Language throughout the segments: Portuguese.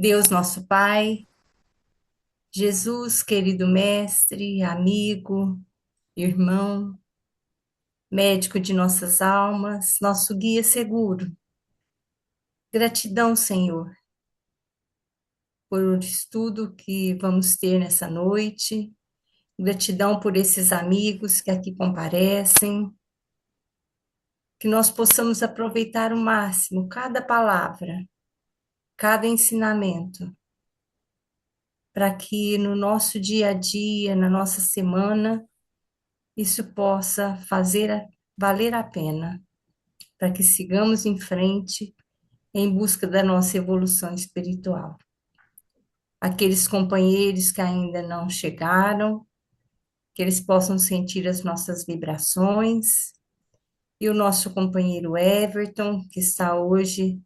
Deus nosso Pai, Jesus, querido mestre, amigo, irmão, médico de nossas almas, nosso guia seguro. Gratidão, Senhor, por o estudo que vamos ter nessa noite. Gratidão por esses amigos que aqui comparecem. Que nós possamos aproveitar o máximo cada palavra, cada ensinamento, para que no nosso dia a dia, na nossa semana, isso possa valer a pena, para que sigamos em frente em busca da nossa evolução espiritual. Aqueles companheiros que ainda não chegaram, que eles possam sentir as nossas vibrações, e o nosso companheiro Everton, que está hoje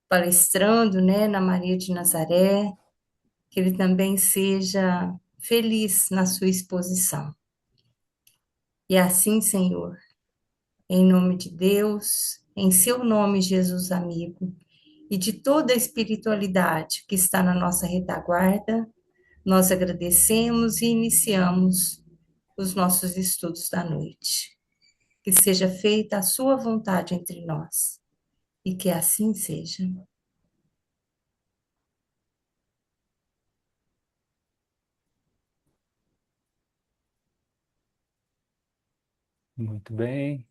palestrando, né, na Maria de Nazaré, que ele também seja feliz na sua exposição. E assim, Senhor, em nome de Deus, em seu nome, Jesus amigo, e de toda a espiritualidade que está na nossa retaguarda, nós agradecemos e iniciamos os nossos estudos da noite. Que seja feita a sua vontade entre nós, e que assim seja. Muito bem,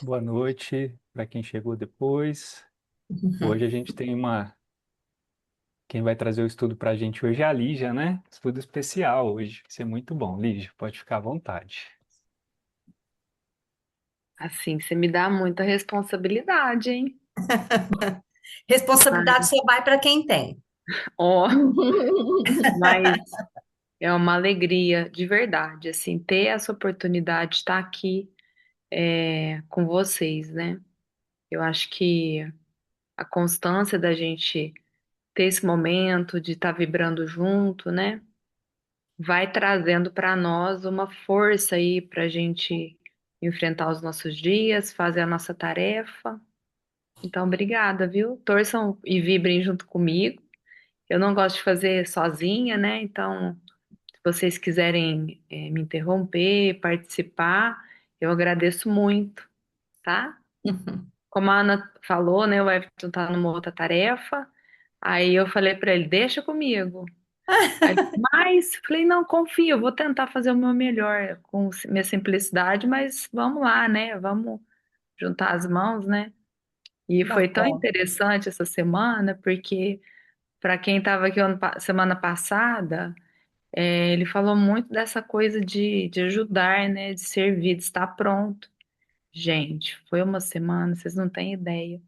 boa noite para quem chegou depois. Hoje a gente tem uma. Quem vai trazer o estudo para a gente hoje é a Lígia, né? Estudo especial hoje. Vai ser muito bom. Lígia, pode ficar à vontade. Assim, você me dá muita responsabilidade, hein? Responsabilidade Mas, só vai para quem tem. ó, mas é uma alegria de verdade, assim, ter essa oportunidade de estar aqui com vocês, né? Eu acho que a constância da gente ter esse momento de estar vibrando junto, né? Vai trazendo para nós uma força aí para a gente enfrentar os nossos dias, fazer a nossa tarefa. Então, obrigada, viu? Torçam e vibrem junto comigo. Eu não gosto de fazer sozinha, né? Então, se vocês quiserem, me interromper, participar, eu agradeço muito, tá? Como a Ana falou, né? O Everton tá numa outra tarefa. Aí eu falei pra ele, deixa comigo. Aí, mas falei, não, confia, eu vou tentar fazer o meu melhor com minha simplicidade, mas vamos lá, né? Vamos juntar as mãos, né? E foi tão Bacana. interessante essa semana, porque para quem estava aqui semana passada, ele falou muito dessa coisa de ajudar, né? De servir, de estar pronto. Gente, foi uma semana, vocês não têm ideia.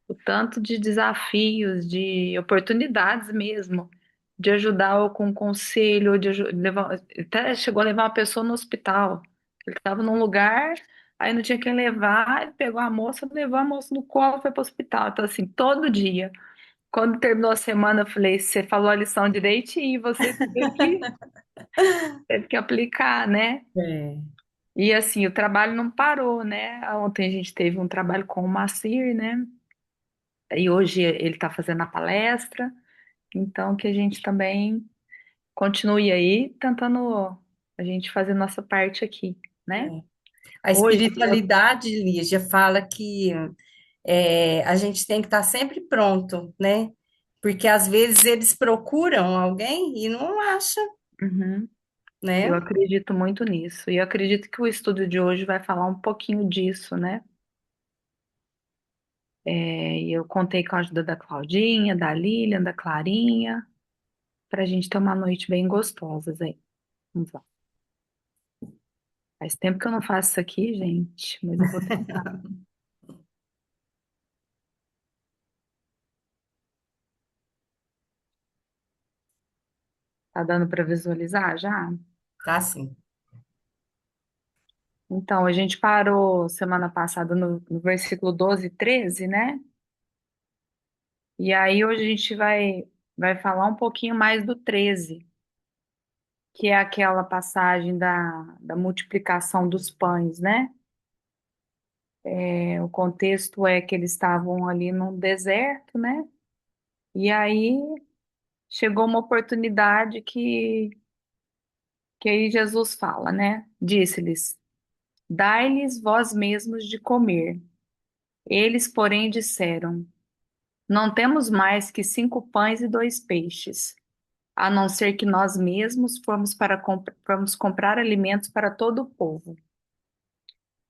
O tanto de desafios, de oportunidades mesmo, de ajudar ou com conselho, ou de levar, até chegou a levar uma pessoa no hospital. Ele estava num lugar, aí não tinha quem levar, ele pegou a moça, levou a moça no colo, foi para o hospital. Então, assim, todo dia. Quando terminou a semana, eu falei, você falou a lição direitinho, você teve que aplicar, né? É, E assim, o trabalho não parou, né? Ontem a gente teve um trabalho com o Macir, né? E hoje ele está fazendo a palestra, então que a gente também continue aí tentando a gente fazer nossa parte aqui, né? é. A Hoje, espiritualidade, Lígia, fala que a gente tem que estar sempre pronto, né? Porque às vezes eles procuram alguém e não acham, uhum, eu né? acredito muito nisso. E eu acredito que o estudo de hoje vai falar um pouquinho disso, né? E eu contei com a ajuda da Claudinha, da Lilian, da Clarinha, para a gente ter uma noite bem gostosa aí. Vamos lá. Faz tempo que eu não faço isso aqui, gente, mas eu vou tentar. Tá dando para visualizar já? Tá assim. Então, a gente parou semana passada no versículo 12 e 13, né? E aí hoje a gente vai falar um pouquinho mais do 13, que é aquela passagem da multiplicação dos pães, né? O contexto é que eles estavam ali num deserto, né? E aí chegou uma oportunidade que aí Jesus fala, né? Disse-lhes: Dai-lhes vós mesmos de comer. Eles, porém, disseram: Não temos mais que 5 pães e 2 peixes, a não ser que nós mesmos fomos comprar alimentos para todo o povo,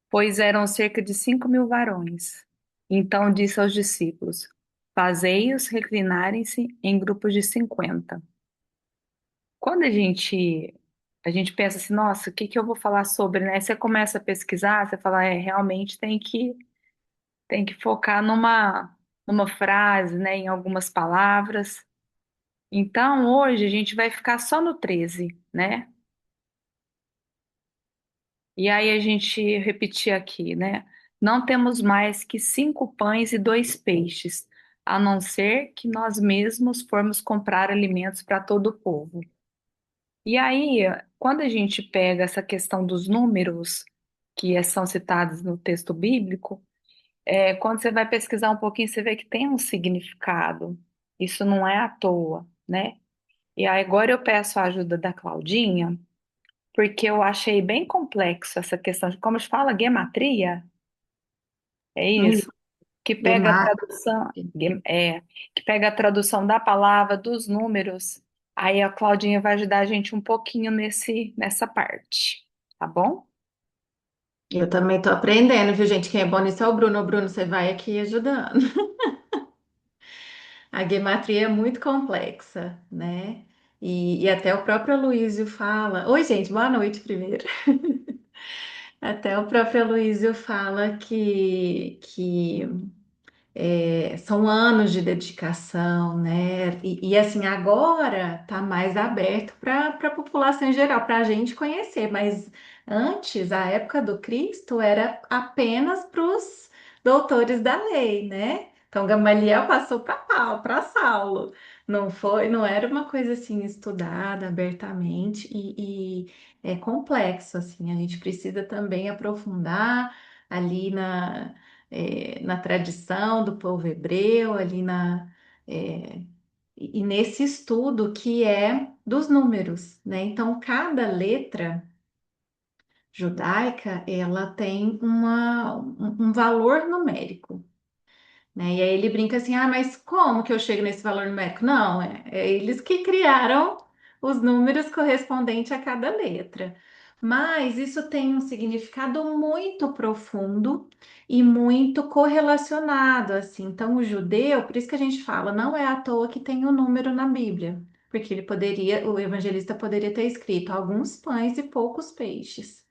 pois eram cerca de 5.000 varões. Então disse aos discípulos: Fazei-os reclinarem-se em grupos de 50. Quando a gente pensa assim, nossa, o que que eu vou falar sobre, né? Você começa a pesquisar, você fala, realmente tem que focar numa frase, né, em algumas palavras. Então, hoje a gente vai ficar só no 13, né? E aí a gente repetir aqui, né? Não temos mais que 5 pães e 2 peixes, a não ser que nós mesmos formos comprar alimentos para todo o povo. E aí, quando a gente pega essa questão dos números que são citados no texto bíblico, quando você vai pesquisar um pouquinho, você vê que tem um significado. Isso não é à toa, né? E aí agora eu peço a ajuda da Claudinha, porque eu achei bem complexo essa questão de como se fala gematria, é Hum, isso? Que pega a Gemátria. tradução, que pega a tradução da palavra, dos números. Aí a Claudinha vai ajudar a gente um pouquinho nessa parte, tá bom? Eu também estou aprendendo, viu, gente? Quem é bom nisso é o Bruno. O Bruno, você vai aqui ajudando. A gematria é muito complexa, né? E até o próprio Aloysio fala. Oi, gente, boa noite primeiro. Até o próprio Aloysio fala que são anos de dedicação, né? E assim, agora tá mais aberto para a população em geral, para a gente conhecer, mas antes, a época do Cristo, era apenas para os doutores da lei, né? Então, Gamaliel passou para Saulo. Não foi, não era uma coisa assim estudada abertamente e é complexo assim. A gente precisa também aprofundar ali na tradição do povo hebreu, é, e nesse estudo que é dos números, né? Então, cada letra judaica, ela tem um valor numérico, né? E aí ele brinca assim, ah, mas como que eu chego nesse valor numérico? Não, é eles que criaram os números correspondentes a cada letra. Mas isso tem um significado muito profundo e muito correlacionado, assim. Então, o judeu, por isso que a gente fala, não é à toa que tem o número na Bíblia, porque o evangelista poderia ter escrito alguns pães e poucos peixes,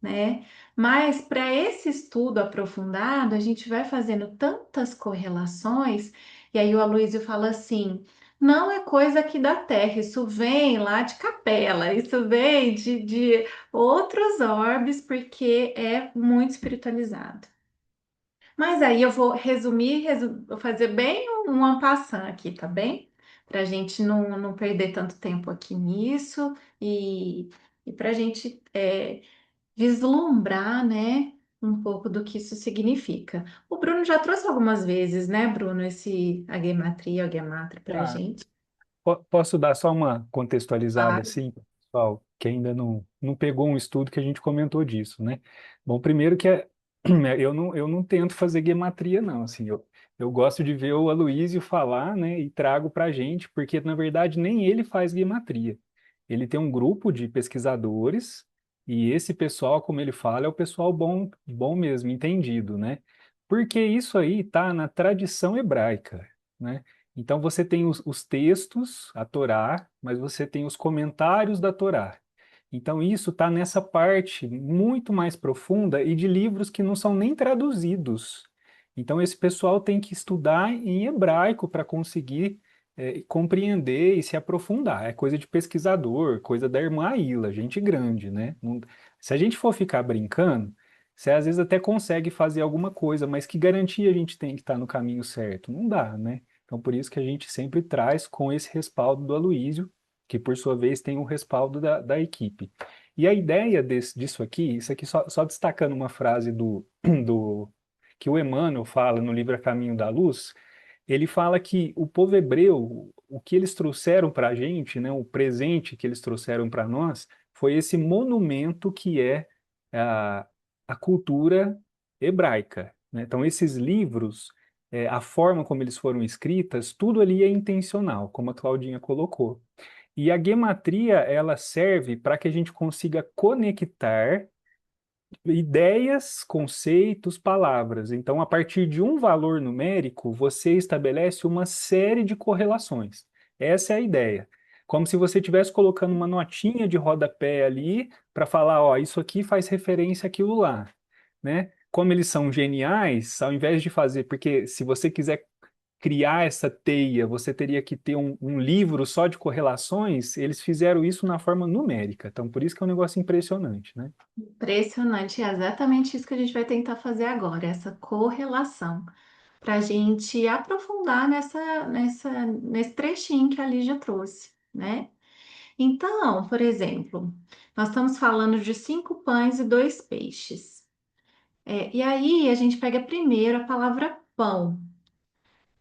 né? Mas para esse estudo aprofundado, a gente vai fazendo tantas correlações, e aí o Aloysio fala assim: não é coisa aqui da Terra, isso vem lá de Capela, isso vem de outros orbes, porque é muito espiritualizado. Mas aí eu vou vou fazer bem um en passant aqui, tá bem? Para a gente não perder tanto tempo aqui nisso e para a gente vislumbrar, né, um pouco do que isso significa. O Bruno já trouxe algumas vezes, né, Bruno, a gematria, o gematria para Ah, gente. posso dar só uma contextualizada Claro. assim, pessoal, que ainda não pegou um estudo que a gente comentou disso, né? Bom, primeiro que eu não tento fazer gematria, não, assim, eu gosto de ver o Aloysio falar, né, e trago para a gente, porque na verdade nem ele faz gematria. Ele tem um grupo de pesquisadores e esse pessoal, como ele fala, é o pessoal bom, bom mesmo, entendido, né? Porque isso aí está na tradição hebraica, né? Então você tem os textos, a Torá, mas você tem os comentários da Torá. Então isso está nessa parte muito mais profunda e de livros que não são nem traduzidos. Então esse pessoal tem que estudar em hebraico para conseguir compreender e se aprofundar. É coisa de pesquisador, coisa da irmã Aila, gente grande, né? Se a gente for ficar brincando, você às vezes até consegue fazer alguma coisa, mas que garantia a gente tem que estar no caminho certo? Não dá, né? Então, por isso que a gente sempre traz com esse respaldo do Aloísio, que por sua vez tem o respaldo da equipe. E a ideia disso aqui, isso aqui só destacando uma frase do que o Emmanuel fala no livro A Caminho da Luz, ele fala que o povo hebreu, o que eles trouxeram para a gente, né, o presente que eles trouxeram para nós, foi esse monumento que é a, a cultura hebraica, né? Então, esses livros, a forma como eles foram escritas, tudo ali é intencional, como a Claudinha colocou. E a gematria, ela serve para que a gente consiga conectar ideias, conceitos, palavras. Então, a partir de um valor numérico, você estabelece uma série de correlações. Essa é a ideia. Como se você estivesse colocando uma notinha de rodapé ali para falar, ó, isso aqui faz referência àquilo lá, né? Como eles são geniais, ao invés de fazer, porque se você quiser criar essa teia, você teria que ter um livro só de correlações, eles fizeram isso na forma numérica. Então, por isso que é um negócio impressionante, né? Impressionante, é exatamente isso que a gente vai tentar fazer agora, essa correlação, para a gente aprofundar nesse trechinho que a Lígia trouxe, né? Então, por exemplo, nós estamos falando de 5 pães e 2 peixes. E aí a gente pega primeiro a palavra pão.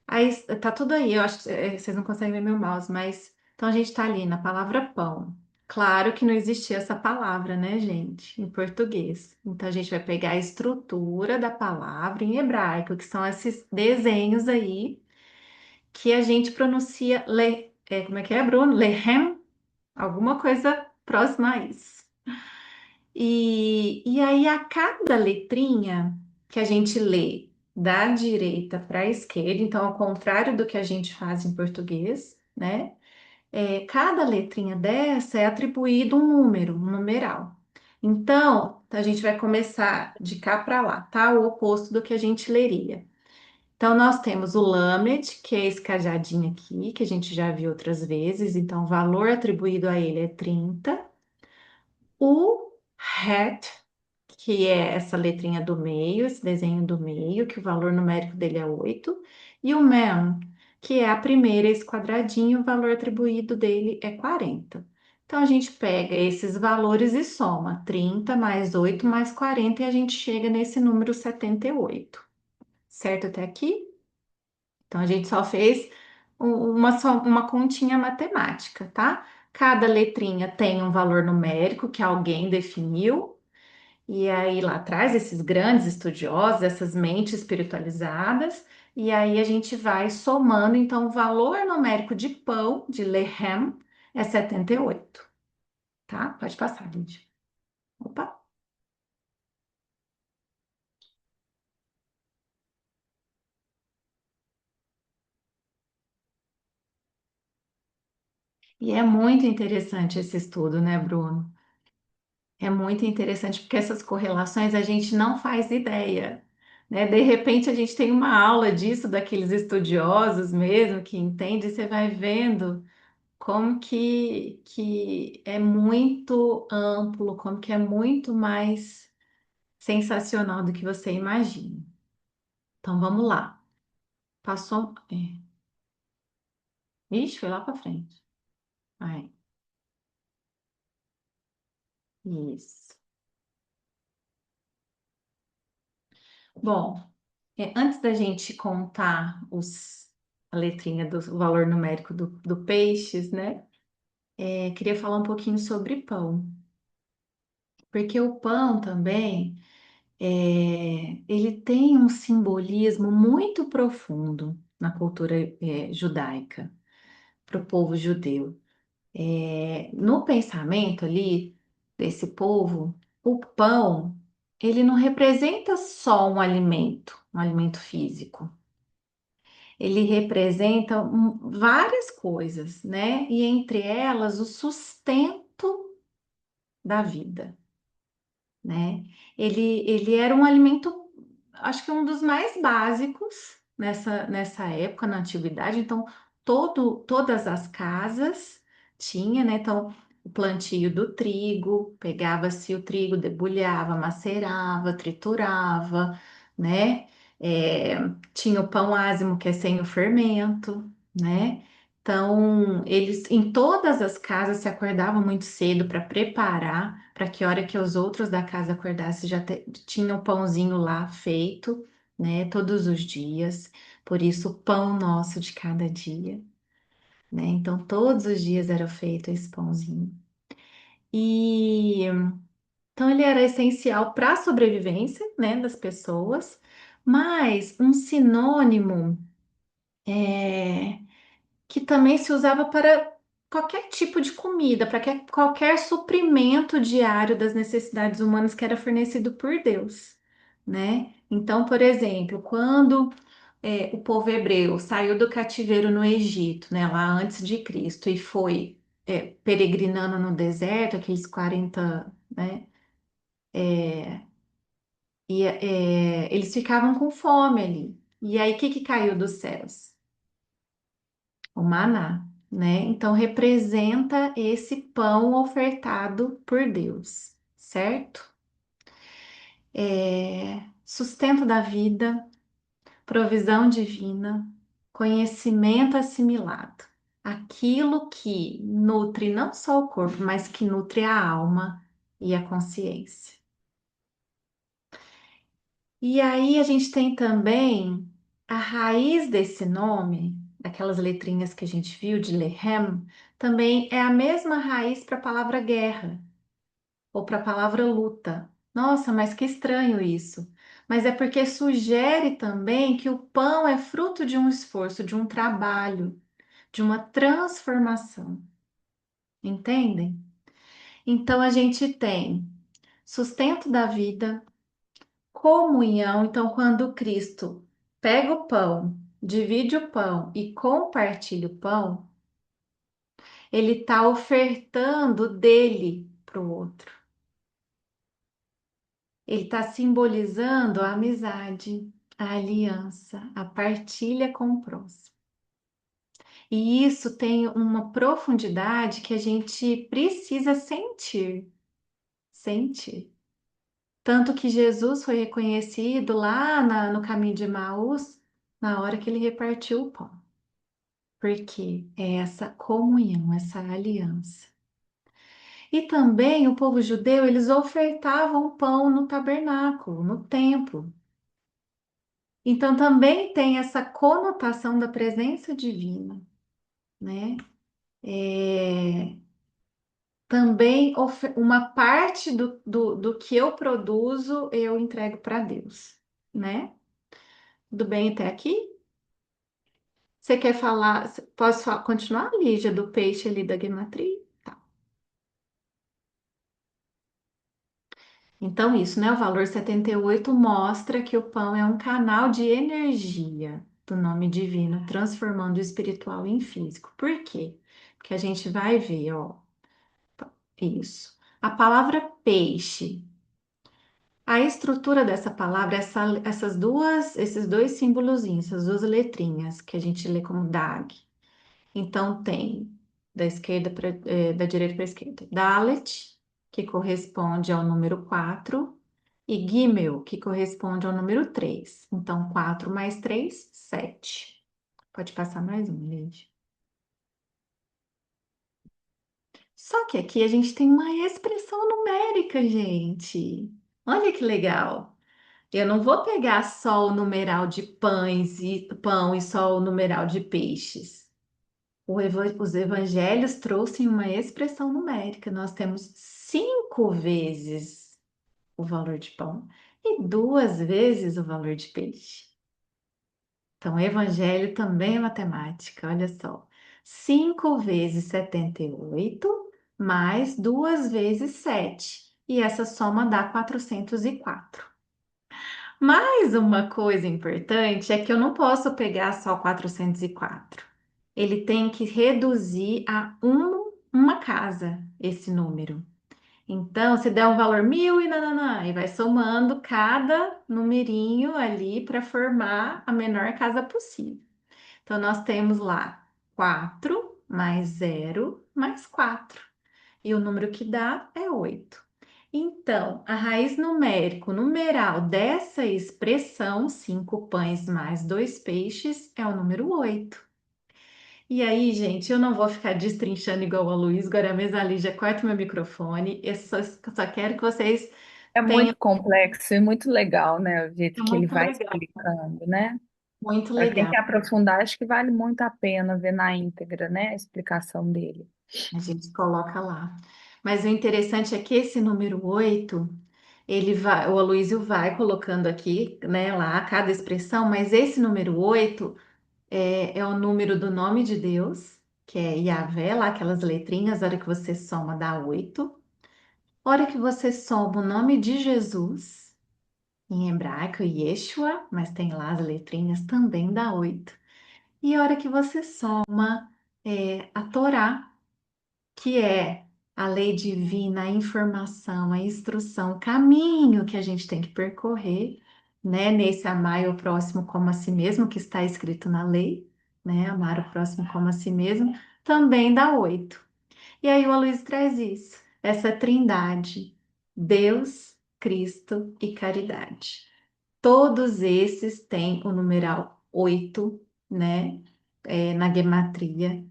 Aí tá tudo aí, eu acho que vocês não conseguem ver meu mouse, mas então a gente tá ali na palavra pão. Claro que não existia essa palavra, né, gente, em português. Então a gente vai pegar a estrutura da palavra em hebraico, que são esses desenhos aí que a gente pronuncia como é que é, Bruno? Lehem? Alguma coisa próxima a isso. E aí, a cada letrinha que a gente lê da direita para a esquerda, então, ao contrário do que a gente faz em português, né? Cada letrinha dessa é atribuído um número, um numeral. Então, a gente vai começar de cá para lá, tá? O oposto do que a gente leria. Então, nós temos o Lamed, que é esse cajadinho aqui, que a gente já viu outras vezes. Então, o valor atribuído a ele é 30. O Het, que é essa letrinha do meio, esse desenho do meio, que o valor numérico dele é 8, e o Mem, que é a primeira, esse quadradinho, o valor atribuído dele é 40. Então, a gente pega esses valores e soma 30 mais 8 mais 40 e a gente chega nesse número 78. Certo até aqui? Então, a gente só fez uma continha matemática, tá? Cada letrinha tem um valor numérico que alguém definiu, e aí lá atrás, esses grandes estudiosos, essas mentes espiritualizadas, e aí a gente vai somando, então o valor numérico de pão, de lehem, é 78, tá? Pode passar, gente. Opa! E é muito interessante esse estudo, né, Bruno? É muito interessante porque essas correlações a gente não faz ideia, né? De repente a gente tem uma aula disso daqueles estudiosos mesmo que entende, e você vai vendo como que é muito amplo, como que é muito mais sensacional do que você imagina. Então vamos lá. Passou. Ixi, foi lá para frente. Vai. Isso. Bom, antes da gente contar a letrinha do o valor numérico do peixes, né? Queria falar um pouquinho sobre pão. Porque o pão também, ele tem um simbolismo muito profundo na cultura, judaica, para o povo judeu. No pensamento ali desse povo, o pão, ele não representa só um alimento físico. Ele representa várias coisas, né? E entre elas o sustento da vida, né? Ele era um alimento, acho que um dos mais básicos nessa época, na antiguidade. Então, todas as casas tinha, né? Então, o plantio do trigo, pegava-se o trigo, debulhava, macerava, triturava, né? É, tinha o pão ázimo, que é sem o fermento, né? Então, eles em todas as casas se acordavam muito cedo para preparar, para que a hora que os outros da casa acordassem já tinha o pãozinho lá feito, né, todos os dias. Por isso, o pão nosso de cada dia, né? Então, todos os dias era feito esse pãozinho. E então ele era essencial para a sobrevivência, né, das pessoas, mas um sinônimo é, que também se usava para qualquer tipo de comida, para qualquer suprimento diário das necessidades humanas que era fornecido por Deus, né? Então, por exemplo, quando o povo hebreu saiu do cativeiro no Egito, né, lá antes de Cristo, e foi peregrinando no deserto, aqueles 40, né? Eles ficavam com fome ali. E aí, o que que caiu dos céus? O maná, né? Então, representa esse pão ofertado por Deus, certo? Sustento da vida, provisão divina, conhecimento assimilado. Aquilo que nutre não só o corpo, mas que nutre a alma e a consciência. E aí a gente tem também a raiz desse nome, aquelas letrinhas que a gente viu de Lehem, também é a mesma raiz para a palavra guerra ou para a palavra luta. Nossa, mas que estranho isso. Mas é porque sugere também que o pão é fruto de um esforço, de um trabalho, de uma transformação. Entendem? Então a gente tem sustento da vida, comunhão. Então, quando Cristo pega o pão, divide o pão e compartilha o pão, ele está ofertando dele para o outro. Ele está simbolizando a amizade, a aliança, a partilha com o próximo. E isso tem uma profundidade que a gente precisa sentir, sentir. Tanto que Jesus foi reconhecido lá no caminho de Emaús, na hora que ele repartiu o pão. Porque é essa comunhão, essa aliança. E também o povo judeu, eles ofertavam pão no tabernáculo, no templo. Então também tem essa conotação da presença divina, né? É, também uma parte do que eu produzo eu entrego para Deus, né? Tudo bem até aqui? Você quer falar? Posso continuar, Lígia, do peixe ali da gematria? Tá. Então, isso, né? O valor 78 mostra que o pão é um canal de energia do nome divino, transformando o espiritual em físico. Por quê? Porque a gente vai ver, ó, isso. A palavra peixe, a estrutura dessa palavra, esses dois símbolozinhos, essas duas letrinhas que a gente lê como DAG. Então, tem da direita para a esquerda, Dalet, que corresponde ao número 4 e Gimel, que corresponde ao número 3. Então, 4 mais 3, 7. Pode passar mais um, Leide. Só que aqui a gente tem uma expressão numérica, gente. Olha que legal. Eu não vou pegar só o numeral de pães e pão e só o numeral de peixes. Os evangelhos trouxeram uma expressão numérica. Nós temos 5 vezes o valor de pão e 2 vezes o valor de peixe. Então, o evangelho também é matemática, olha só. 5 vezes 78 mais 2 vezes 7. E essa soma dá 404. Mais uma coisa importante é que eu não posso pegar só 404. Ele tem que reduzir a uma casa esse número. Então, se der um valor 1.000 e nananã, e vai somando cada numerinho ali para formar a menor casa possível. Então, nós temos lá 4 mais 0 mais 4. E o número que dá é 8. Então, a raiz numeral dessa expressão, 5 pães mais 2 peixes, é o número 8. E aí, gente, eu não vou ficar destrinchando igual a Luiz, agora a mesa ali já corta meu microfone. Eu só quero que vocês É tenham. muito complexo e muito legal, né? O É jeito que ele muito vai legal. explicando, né? Muito Para quem legal. quer aprofundar, acho que vale muito a pena ver na íntegra, né, a explicação dele. A gente coloca lá. Mas o interessante é que esse número 8 ele vai, o Aloysio vai colocando aqui, né, lá cada expressão, mas esse número 8 é o número do nome de Deus, que é Yahvé, lá aquelas letrinhas, a hora que você soma dá 8. A hora que você soma o nome de Jesus, em hebraico, Yeshua, mas tem lá as letrinhas, também dá 8. E a hora que você soma a Torá, que é a lei divina, a informação, a instrução, o caminho que a gente tem que percorrer, né? Nesse amar o próximo como a si mesmo, que está escrito na lei, né? Amar o próximo como a si mesmo, também dá 8. E aí o Aloysio traz isso, essa trindade, Deus, Cristo e caridade. Todos esses têm o numeral 8, né? Na gematria.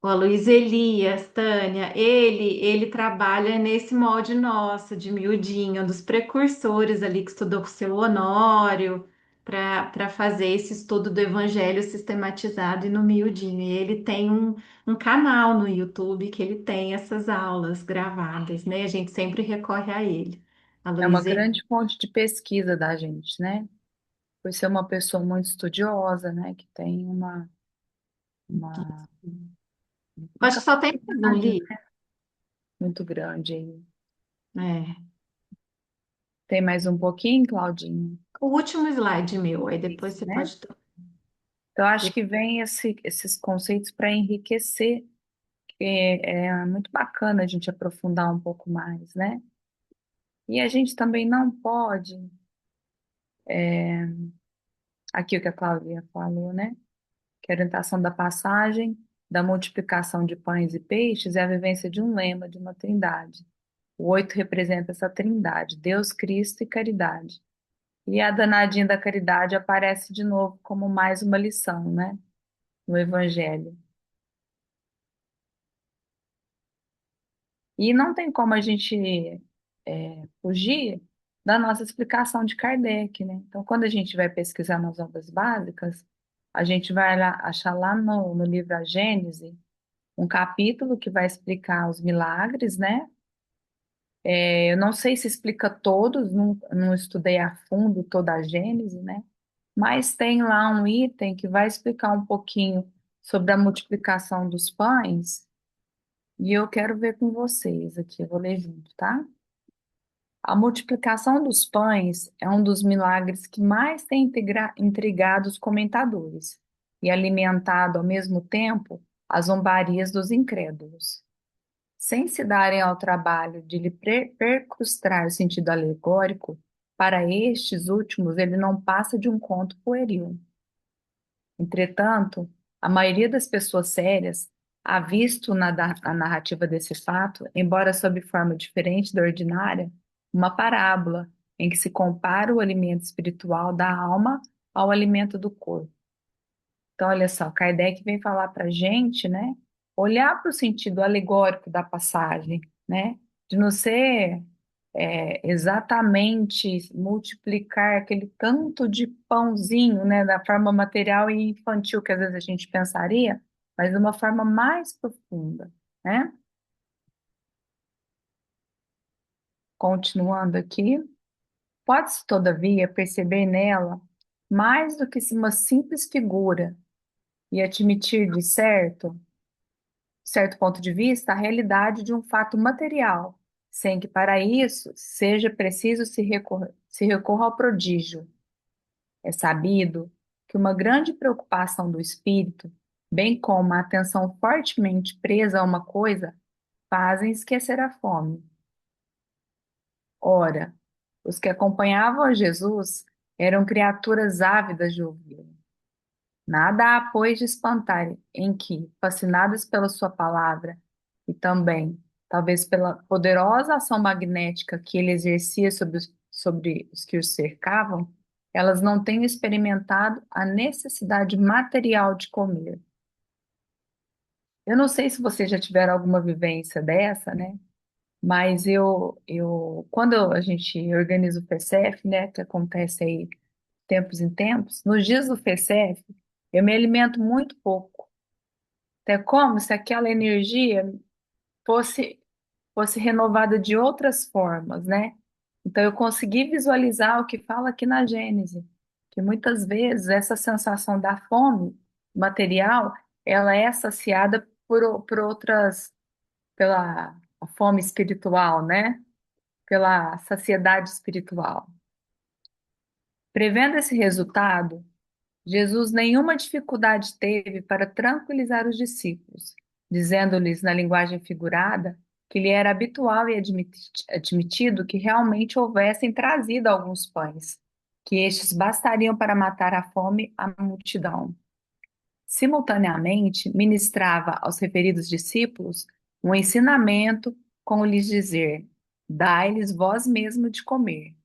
O Aloysio Elias, Tânia, ele trabalha nesse molde nosso, de miudinho, dos precursores ali que estudou com o seu Honório, para fazer esse estudo do Evangelho sistematizado e no miudinho. E ele tem um canal no YouTube que ele tem essas aulas gravadas, né? A gente sempre recorre a ele. É uma Aloysio Elias. grande fonte de pesquisa da gente, né? Por ser uma pessoa muito estudiosa, né? Que tem uma, uma Acho que só tem mais um capacidade livro. muito grande aí. É. Tem mais um pouquinho, Claudinho? O último slide meu, aí depois Esse, você né? pode. Então, acho que vem esses conceitos para enriquecer, que é muito bacana a gente aprofundar um pouco mais, né? E a gente também não pode, aqui o que a Cláudia falou, né? Que a orientação da passagem, da multiplicação de pães e peixes é a vivência de um lema, de uma trindade. O 8 representa essa trindade, Deus, Cristo e caridade. E a danadinha da caridade aparece de novo como mais uma lição, né? No Evangelho. E não tem como a gente fugir da nossa explicação de Kardec, né? Então, quando a gente vai pesquisar nas obras básicas, a gente vai achar lá no livro A Gênese um capítulo que vai explicar os milagres, né? Eu não sei se explica todos, não estudei a fundo toda a Gênese, né? Mas tem lá um item que vai explicar um pouquinho sobre a multiplicação dos pães, e eu quero ver com vocês aqui, eu vou ler junto, tá? A multiplicação dos pães é um dos milagres que mais tem intrigado os comentadores e alimentado ao mesmo tempo as zombarias dos incrédulos. Sem se darem ao trabalho de lhe percrustar o sentido alegórico, para estes últimos ele não passa de um conto pueril. Entretanto, a maioria das pessoas sérias ha visto a narrativa desse fato, embora sob forma diferente da ordinária, uma parábola em que se compara o alimento espiritual da alma ao alimento do corpo. Então, olha só, Kardec vem falar para a gente, né, olhar para o sentido alegórico da passagem, né, de não ser exatamente multiplicar aquele tanto de pãozinho, né, da forma material e infantil que às vezes a gente pensaria, mas de uma forma mais profunda, né? Continuando aqui, pode-se, todavia, perceber nela mais do que uma simples figura e admitir de certo ponto de vista, a realidade de um fato material, sem que para isso seja preciso se recorra ao prodígio. É sabido que uma grande preocupação do espírito, bem como a atenção fortemente presa a uma coisa, fazem esquecer a fome. Ora, os que acompanhavam a Jesus eram criaturas ávidas de ouvi-lo. Nada há, pois, de espantar em que, fascinadas pela sua palavra e também, talvez pela poderosa ação magnética que ele exercia sobre os que os cercavam, elas não tenham experimentado a necessidade material de comer. Eu não sei se vocês já tiveram alguma vivência dessa, né? Mas quando a gente organiza o PCF, né, que acontece aí tempos em tempos, nos dias do FECEF, eu me alimento muito pouco. É como se aquela energia fosse, fosse renovada de outras formas, né? Então eu consegui visualizar o que fala aqui na Gênese, que muitas vezes essa sensação da fome material, ela é saciada por outras, pela a fome espiritual, né? Pela saciedade espiritual. Prevendo esse resultado, Jesus nenhuma dificuldade teve para tranquilizar os discípulos, dizendo-lhes na linguagem figurada que lhe era habitual e admitido que realmente houvessem trazido alguns pães, que estes bastariam para matar a fome à multidão. Simultaneamente, ministrava aos referidos discípulos um ensinamento com lhes dizer: Dai-lhes vós mesmo de comer.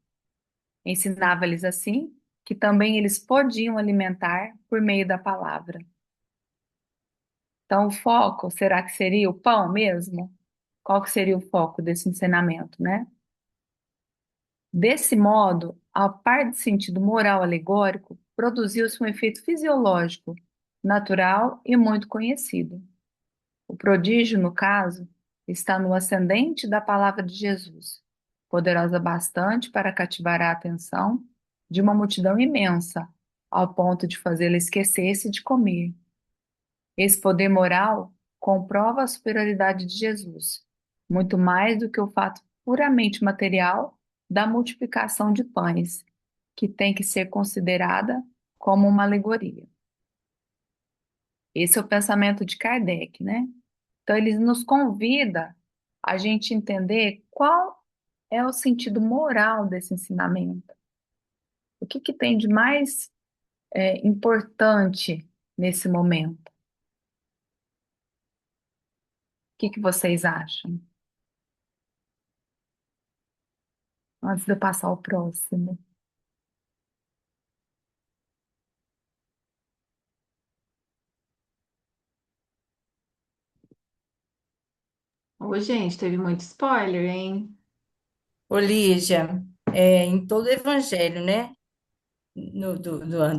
Ensinava-lhes assim que também eles podiam alimentar por meio da palavra. Então, o foco, será que seria o pão mesmo? Qual que seria o foco desse ensinamento, né? Desse modo, a par de sentido moral alegórico, produziu-se um efeito fisiológico, natural e muito conhecido. O prodígio, no caso, está no ascendente da palavra de Jesus, poderosa bastante para cativar a atenção de uma multidão imensa, ao ponto de fazê-la esquecer-se de comer. Esse poder moral comprova a superioridade de Jesus, muito mais do que o fato puramente material da multiplicação de pães, que tem que ser considerada como uma alegoria. Esse é o pensamento de Kardec, né? Então, ele nos convida a gente entender qual é o sentido moral desse ensinamento. O que que tem de mais importante nesse momento? O que que vocês acham? Antes de eu passar ao próximo. Ô, gente, teve muito spoiler, hein? Ô, Lígia, em todo o evangelho, né,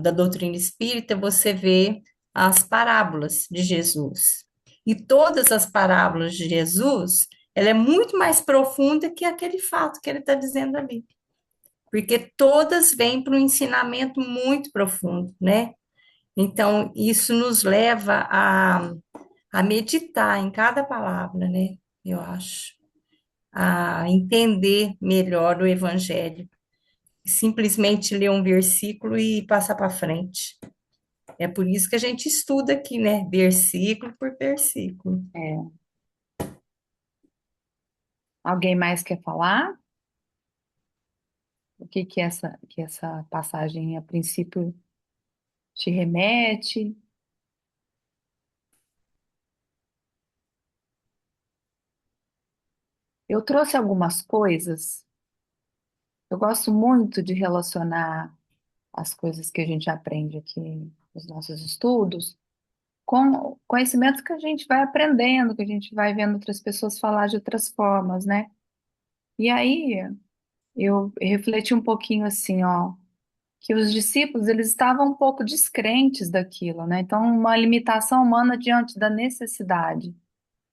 da doutrina espírita, você vê as parábolas de Jesus. E todas as parábolas de Jesus, ela é muito mais profunda que aquele fato que ele está dizendo ali. Porque todas vêm para um ensinamento muito profundo, né? Então, isso nos leva a meditar em cada palavra, né? Eu acho, a entender melhor o Evangelho. Simplesmente ler um versículo e passar para frente. É por isso que a gente estuda aqui, né? Versículo por versículo. É, alguém mais quer falar? O que que essa passagem, a princípio, te remete? Eu trouxe algumas coisas. Eu gosto muito de relacionar as coisas que a gente aprende aqui nos nossos estudos com conhecimentos que a gente vai aprendendo, que a gente vai vendo outras pessoas falar de outras formas, né? E aí eu refleti um pouquinho assim, ó, que os discípulos eles estavam um pouco descrentes daquilo, né? Então, uma limitação humana diante da necessidade.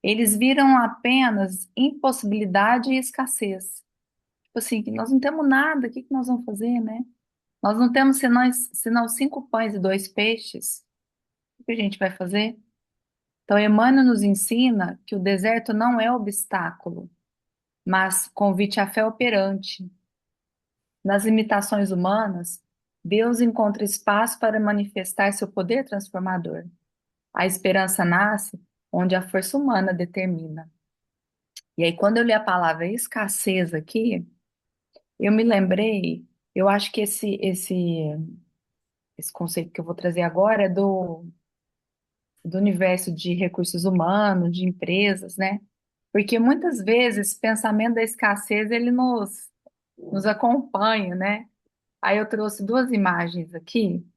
Eles viram apenas impossibilidade e escassez. Tipo assim, que nós não temos nada, o que que nós vamos fazer, né? Nós não temos senão 5 pães e 2 peixes. O que a gente vai fazer? Então, Emmanuel nos ensina que o deserto não é obstáculo, mas convite à fé operante. Nas limitações humanas, Deus encontra espaço para manifestar seu poder transformador. A esperança nasce onde a força humana determina. E aí, quando eu li a palavra escassez aqui, eu me lembrei, eu acho que esse conceito que eu vou trazer agora é do universo de recursos humanos, de empresas, né? Porque muitas vezes esse pensamento da escassez ele nos acompanha, né? Aí eu trouxe 2 imagens aqui.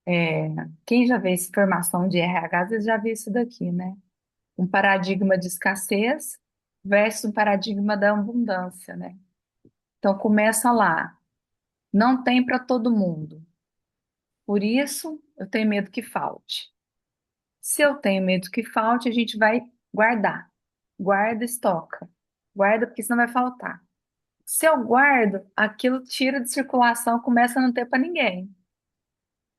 É, quem já fez formação de RH, às vezes já viu isso daqui, né? Um paradigma de escassez versus um paradigma da abundância, né? Então começa lá. não tem para todo mundo. Por isso, eu tenho medo que falte. Se eu tenho medo que falte, a gente vai guardar. Guarda, estoca. Guarda, porque senão vai faltar. Se eu guardo, aquilo tira de circulação, começa a não ter para ninguém.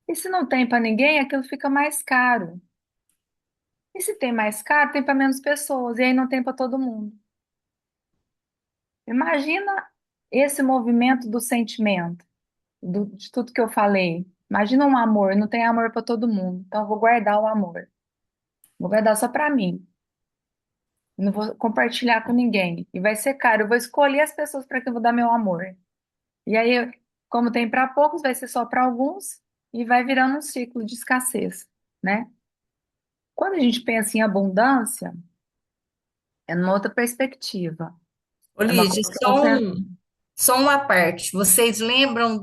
E se não tem para ninguém, aquilo fica mais caro. E se tem mais caro, tem para menos pessoas. E aí não tem para todo mundo. Imagina esse movimento do sentimento, de tudo que eu falei. Imagina um amor, não tem amor para todo mundo. Então eu vou guardar o amor. Vou guardar só para mim. Não vou compartilhar com ninguém. E vai ser caro. Eu vou escolher as pessoas para que eu vou dar meu amor. E aí, como tem para poucos, vai ser só para alguns e vai virando um ciclo de escassez, né? Quando a gente pensa em abundância, é numa outra perspectiva. Ô, É uma Lígia, condição pen- só uma parte. Vocês lembram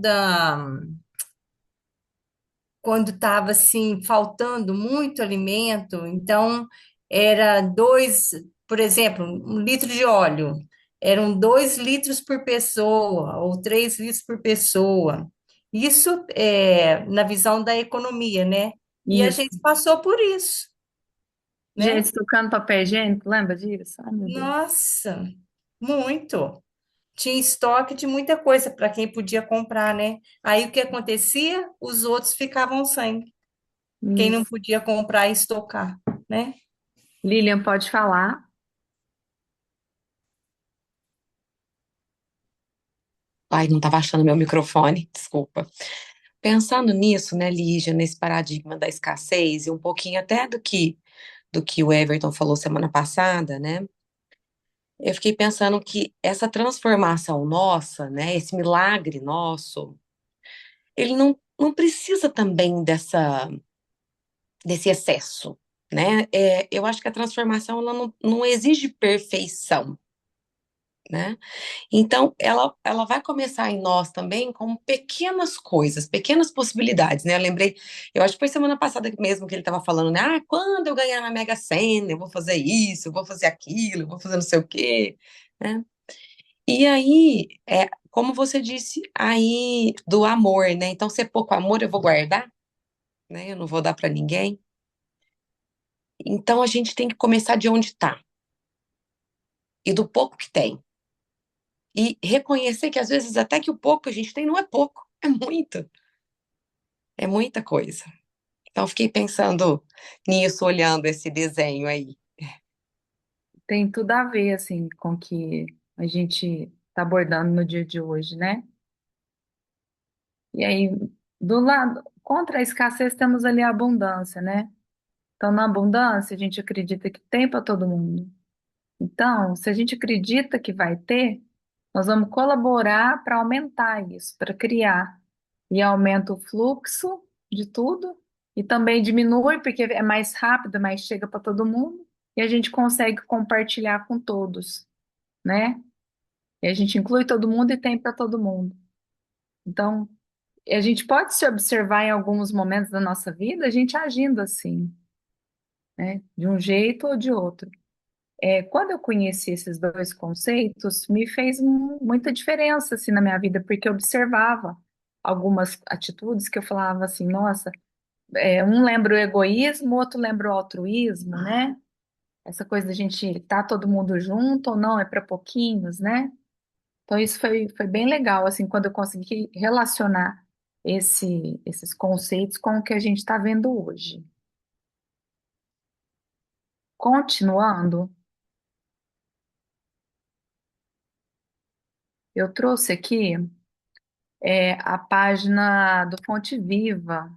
quando estava assim faltando muito alimento? Então era dois, por exemplo, 1 litro de óleo. Eram 2 litros por pessoa ou 3 litros por pessoa. Isso é na visão da economia, né? E a Isso. gente passou por isso, né? Gente, tocando papel higiênico, lembra disso? Ai, meu Deus. Nossa, muito. Tinha estoque de muita coisa para quem podia comprar, né? Aí o que acontecia? Os outros ficavam sem. Quem não Isso. podia comprar e estocar, né? Lilian, pode falar? Ai, não estava achando meu microfone, desculpa. Pensando nisso, né, Lígia, nesse paradigma da escassez e um pouquinho até do que o Everton falou semana passada, né? Eu fiquei pensando que essa transformação nossa, né, esse milagre nosso, ele não precisa também desse excesso, né? Eu acho que a transformação ela não exige perfeição, né? Então, ela vai começar em nós também com pequenas coisas, pequenas possibilidades, né? Eu lembrei, eu acho que foi semana passada mesmo que ele estava falando, né? Ah, quando eu ganhar na Mega Sena, eu vou fazer isso, eu vou fazer aquilo, eu vou fazer não sei o quê, né? E aí, como você disse aí do amor, né? Então, se é pouco amor, eu vou guardar, né? Eu não vou dar para ninguém. Então, a gente tem que começar de onde está e do pouco que tem. E reconhecer que às vezes até que o pouco que a gente tem não é pouco, é muito. É muita coisa. Então, fiquei pensando nisso, olhando esse desenho aí. Tem tudo a ver, assim, com o que a gente está abordando no dia de hoje, né? E aí, do lado, contra a escassez, temos ali a abundância, né? Então, na abundância, a gente acredita que tem para todo mundo. Então, se a gente acredita que vai ter, nós vamos colaborar para aumentar isso, para criar. E aumenta o fluxo de tudo, e também diminui, porque é mais rápido, mas chega para todo mundo, e a gente consegue compartilhar com todos, né? E a gente inclui todo mundo e tem para todo mundo. Então, a gente pode se observar em alguns momentos da nossa vida, a gente agindo assim, né? De um jeito ou de outro. Quando eu conheci esses dois conceitos, me fez muita diferença assim na minha vida, porque eu observava algumas atitudes que eu falava assim, nossa, um lembra o egoísmo, o outro lembra o altruísmo, né? Essa coisa da gente tá todo mundo junto ou não, é para pouquinhos, né? Então isso foi bem legal, assim, quando eu consegui relacionar esses conceitos com o que a gente está vendo hoje. Continuando, eu trouxe aqui a página do Fonte Viva,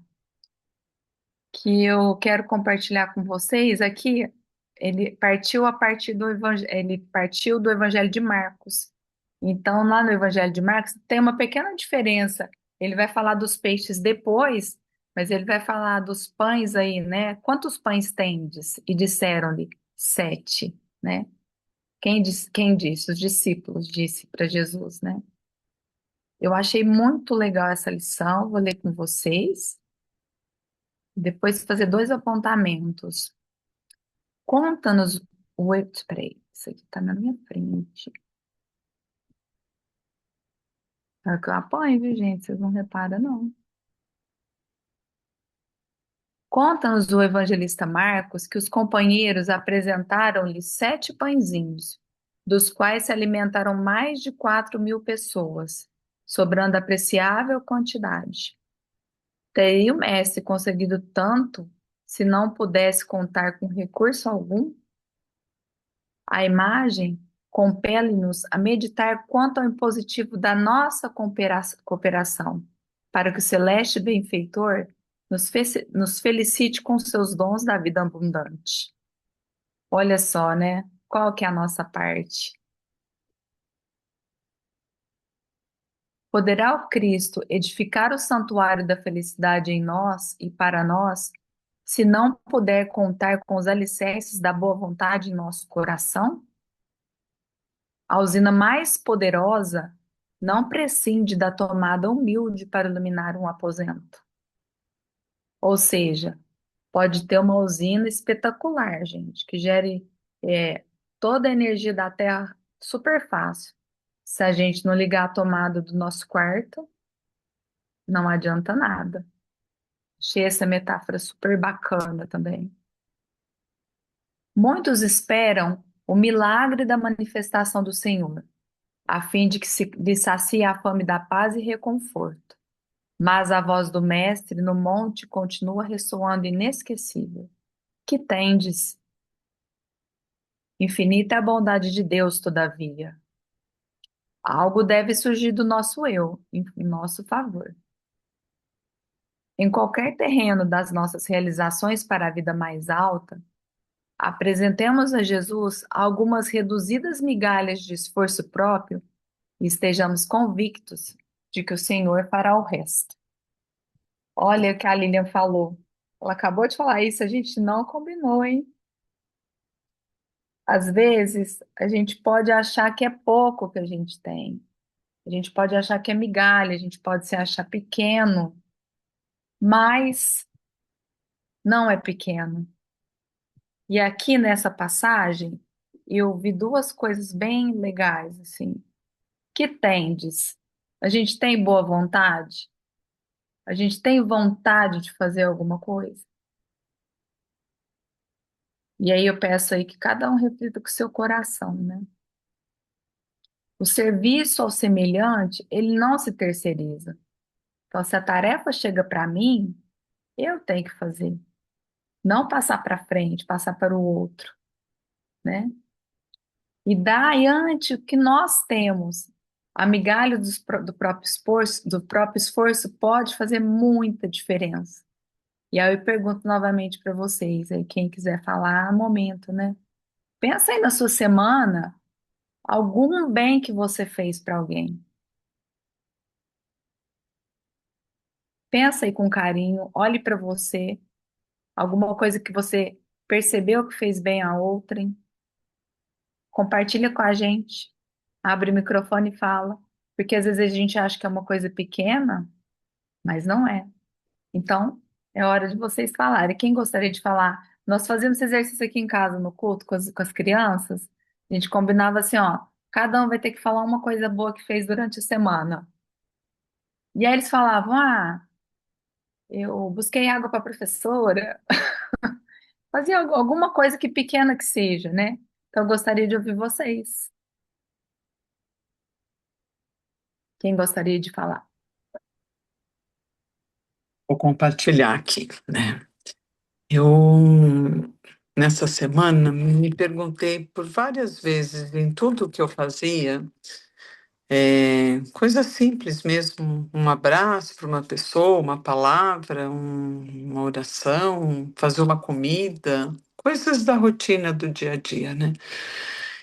que eu quero compartilhar com vocês aqui. Ele partiu do Evangelho de Marcos. Então, lá no Evangelho de Marcos tem uma pequena diferença. Ele vai falar dos peixes depois, mas ele vai falar dos pães aí, né? Quantos pães tendes? E disseram-lhe 7, né? Quem disse? Os discípulos disse para Jesus, né? Eu achei muito legal essa lição, vou ler com vocês. Depois fazer dois apontamentos. Conta-nos Peraí, isso aqui está na minha frente. É que eu apanho, viu, gente? Vocês não reparam, não. Conta-nos o evangelista Marcos que os companheiros apresentaram-lhe 7 pãezinhos, dos quais se alimentaram mais de 4.000 pessoas, sobrando apreciável quantidade. Teria o mestre conseguido tanto se não pudesse contar com recurso algum? A imagem compele-nos a meditar quanto ao impositivo da nossa cooperação, para que o celeste benfeitor nos felicite com seus dons da vida abundante. Olha só, né? Qual que é a nossa parte? Poderá o Cristo edificar o santuário da felicidade em nós e para nós, se não puder contar com os alicerces da boa vontade em nosso coração? A usina mais poderosa não prescinde da tomada humilde para iluminar um aposento. Ou seja, pode ter uma usina espetacular, gente, que gere toda a energia da Terra super fácil. Se a gente não ligar a tomada do nosso quarto, não adianta nada. Achei essa metáfora super bacana também. Muitos esperam o milagre da manifestação do Senhor, a fim de que se lhe sacie a fome da paz e reconforto. Mas a voz do Mestre no monte continua ressoando inesquecível. Que tendes? Infinita é a bondade de Deus, todavia. Algo deve surgir do nosso eu, em nosso favor. Em qualquer terreno das nossas realizações para a vida mais alta, apresentemos a Jesus algumas reduzidas migalhas de esforço próprio e estejamos convictos de que o Senhor fará o resto. Olha o que a Lilian falou. Ela acabou de falar isso, a gente não combinou, hein? Às vezes, a gente pode achar que é pouco que a gente tem. A gente pode achar que é migalha, a gente pode se achar pequeno, mas não é pequeno. E aqui nessa passagem, eu vi duas coisas bem legais, assim. Que tendes? A gente tem boa vontade? A gente tem vontade de fazer alguma coisa? E aí eu peço aí que cada um reflita com o seu coração, né? O serviço ao semelhante, ele não se terceiriza. Então, se a tarefa chega para mim, eu tenho que fazer. Não passar para frente, passar para o outro, né? E dar ante o que nós temos. A migalha do próprio esforço pode fazer muita diferença. E aí eu pergunto novamente para vocês, aí quem quiser falar, momento, né? Pensa aí na sua semana, algum bem que você fez para alguém. Pensa aí com carinho, olhe para você, alguma coisa que você percebeu que fez bem a outrem. Compartilha com a gente, abre o microfone e fala, porque às vezes a gente acha que é uma coisa pequena, mas não é. Então, é hora de vocês falarem. Quem gostaria de falar? Nós fazíamos esse exercício aqui em casa, no culto, com as crianças. A gente combinava assim, ó, cada um vai ter que falar uma coisa boa que fez durante a semana. E aí eles falavam, eu busquei água para a professora, fazia alguma coisa que pequena que seja, né? Então, eu gostaria de ouvir vocês. Quem gostaria de falar? Vou compartilhar aqui, né? Eu, nessa semana, me perguntei por várias vezes em tudo que eu fazia, coisa simples mesmo, um abraço para uma pessoa, uma palavra, uma oração, fazer uma comida, coisas da rotina do dia a dia, né?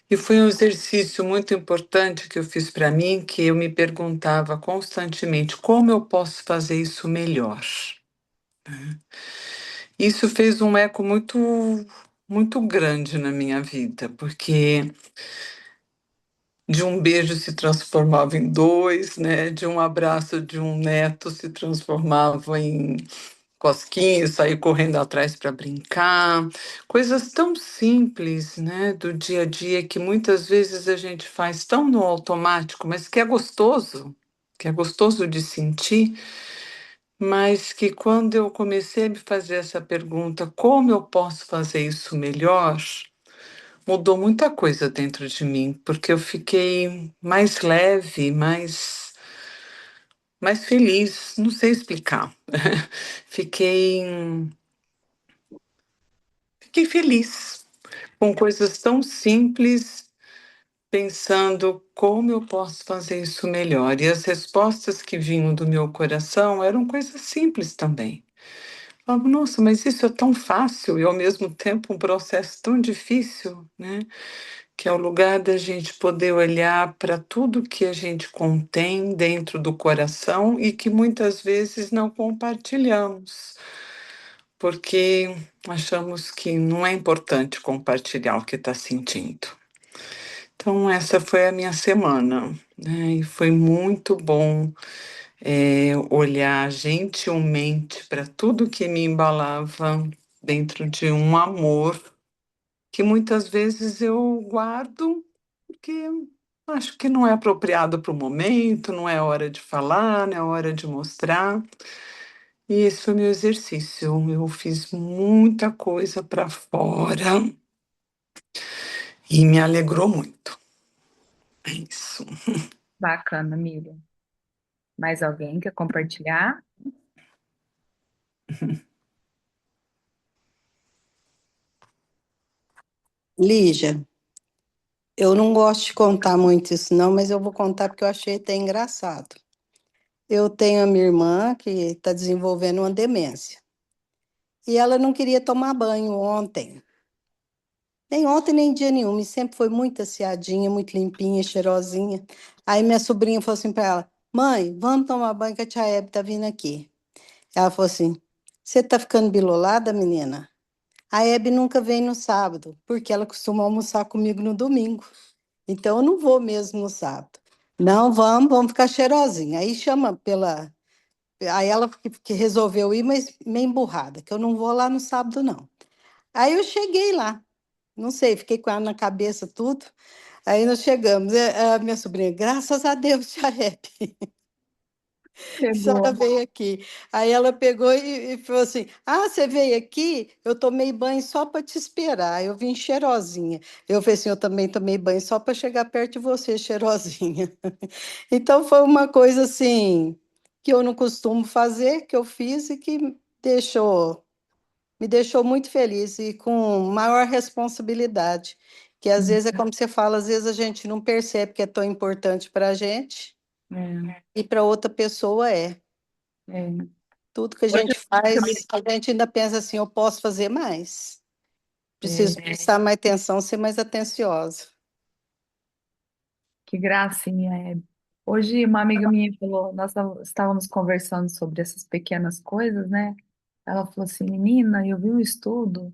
E foi um exercício muito importante que eu fiz para mim, que eu me perguntava constantemente como eu posso fazer isso melhor. Isso fez um eco muito grande na minha vida, porque de um beijo se transformava em dois, né? De um abraço de um neto se transformava em cosquinha, sair correndo atrás para brincar. Coisas tão simples, né, do dia a dia que muitas vezes a gente faz tão no automático, mas que é gostoso, que é gostoso de sentir, mas que quando eu comecei a me fazer essa pergunta, como eu posso fazer isso melhor, mudou muita coisa dentro de mim, porque eu fiquei mais leve, mais feliz, não sei explicar. Fiquei, fiquei feliz com coisas tão simples, pensando como eu posso fazer isso melhor. E as respostas que vinham do meu coração eram coisas simples também. Falava, nossa, mas isso é tão fácil e ao mesmo tempo um processo tão difícil, né? Que é o lugar da gente poder olhar para tudo que a gente contém dentro do coração e que muitas vezes não compartilhamos, porque achamos que não é importante compartilhar o que está sentindo. Então, essa foi a minha semana, né? E foi muito bom olhar gentilmente para tudo que me embalava dentro de um amor que muitas vezes eu guardo porque acho que não é apropriado para o momento, não é hora de falar, não é hora de mostrar. E esse foi meu exercício. Eu fiz muita coisa para fora e me alegrou muito. É isso. Bacana, Miriam. Mais alguém quer compartilhar? Lígia, eu não gosto de contar muito isso não, mas eu vou contar porque eu achei até engraçado. Eu tenho a minha irmã que está desenvolvendo uma demência e ela não queria tomar banho ontem. Nem ontem, nem dia nenhum, e sempre foi muito assiadinha, muito limpinha, cheirosinha. Aí minha sobrinha falou assim para ela: Mãe, vamos tomar banho que a tia Hebe tá vindo aqui. Ela falou assim: Você tá ficando bilolada, menina? A Hebe nunca vem no sábado, porque ela costuma almoçar comigo no domingo. Então eu não vou mesmo no sábado. Não, vamos ficar cheirosinha. Aí chama pela. Aí ela que resolveu ir, mas meio emburrada, que eu não vou lá no sábado, não. Aí eu cheguei lá, não sei, fiquei com ela na cabeça tudo. Aí nós chegamos. A minha sobrinha, graças a Deus, tia Hebe, que a senhora Chegou. veio aqui. Aí ela pegou e falou assim: Ah, você veio aqui? Eu tomei banho só para te esperar. Eu vim cheirosinha. Eu falei assim: Eu também tomei banho só para chegar perto de você, cheirosinha. Então foi uma coisa assim que eu não costumo fazer, que eu fiz e que me deixou muito feliz e com maior responsabilidade. Que às vezes é como você fala, às vezes a gente não percebe que é tão importante para a gente É, e para outra pessoa é. é. Tudo que a Hoje gente eu me... faz, a gente ainda pensa assim, eu posso fazer mais. Preciso é, prestar mais atenção, ser mais atenciosa. que gracinha, é. Hoje uma amiga minha falou, estávamos conversando sobre essas pequenas coisas, né? Ela falou assim, menina, eu vi um estudo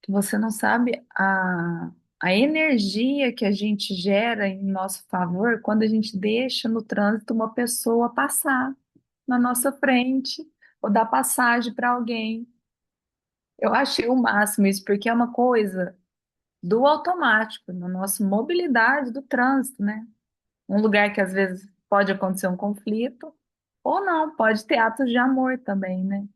que você não sabe a energia que a gente gera em nosso favor quando a gente deixa no trânsito uma pessoa passar na nossa frente ou dar passagem para alguém. Eu achei o máximo isso, porque é uma coisa do automático, na nossa mobilidade do trânsito, né? Um lugar que às vezes pode acontecer um conflito, ou não, pode ter atos de amor também, né?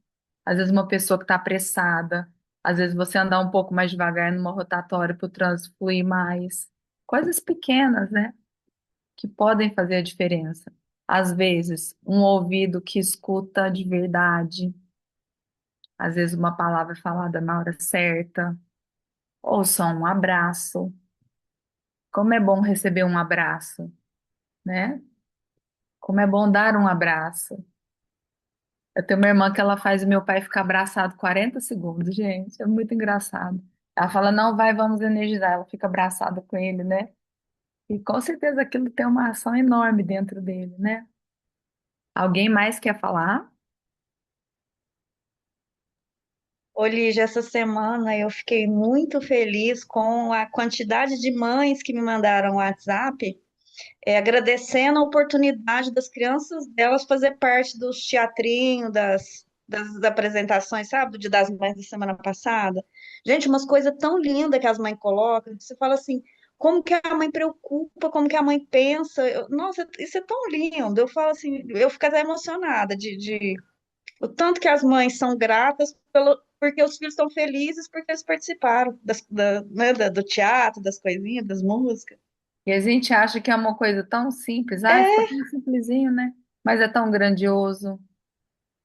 Às vezes uma pessoa que está apressada, às vezes você andar um pouco mais devagar numa rotatória para o trânsito fluir mais. Coisas pequenas, né? Que podem fazer a diferença. Às vezes, um ouvido que escuta de verdade, às vezes uma palavra falada na hora certa, ou só um abraço. Como é bom receber um abraço, né? Como é bom dar um abraço. Eu tenho uma irmã que ela faz o meu pai ficar abraçado 40 segundos, gente. É muito engraçado. Ela fala, não, vai, vamos energizar. Ela fica abraçada com ele, né? E com certeza aquilo tem uma ação enorme dentro dele, né? Alguém mais quer falar? Ô, Lígia, essa semana eu fiquei muito feliz com a quantidade de mães que me mandaram WhatsApp, agradecendo a oportunidade das crianças delas fazer parte dos teatrinhos, das apresentações, sabe, do Dia das Mães da semana passada. Gente, umas coisas tão lindas que as mães colocam, que você fala assim, como que a mãe preocupa, como que a mãe pensa. Nossa, isso é tão lindo. Eu falo assim, eu fico até emocionada de o tanto que as mães são gratas porque os filhos estão felizes porque eles participaram né, do teatro, das coisinhas, das músicas. E a gente acha que é uma coisa tão simples. Ah, ficou É, tão simplesinho, né? Mas é tão grandioso.